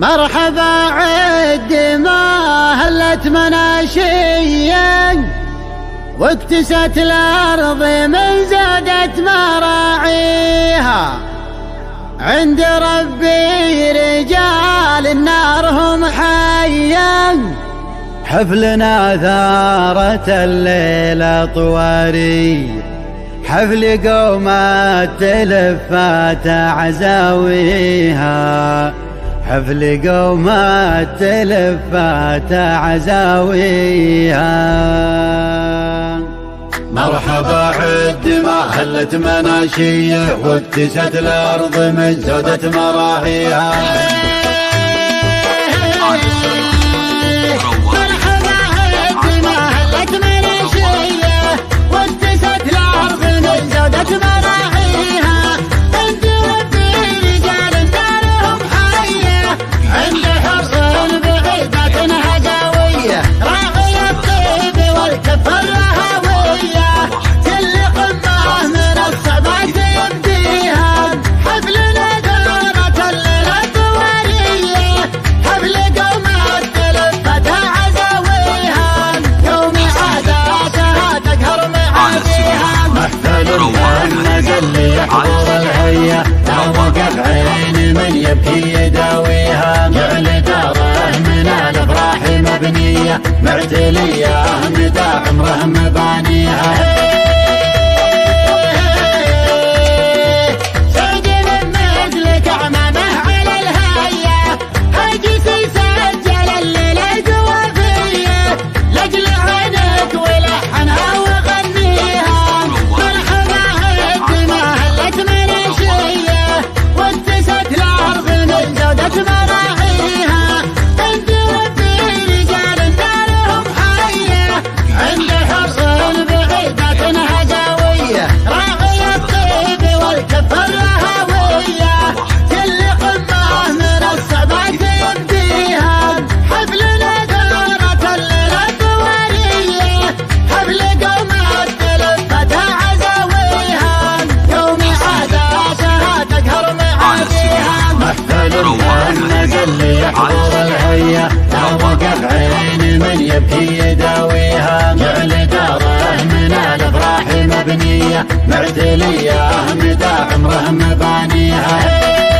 مرحبا عد ما هلت مناشيا واكتست الأرض من زادت مراعيها. عند ربي رجال النار هم حيا، حفلنا ثارة الليلة طواري، حفل قوم التلفات عزاويها، حفل قوم التلفات عزاويها. مرحبا عد ما هلت مناشيه واكتست الأرض من زودت مراحيها. يحضر الهيا لو وقف عين من يبكي يداويها، جعل داره من الافراح مبنيه معتليه مدى عمره مبانيها. يحضر الهيا لو وقف عين من يبكي يداويها، جعل داره من الافراح مبنيه معتليه مدى عمره مبانيها.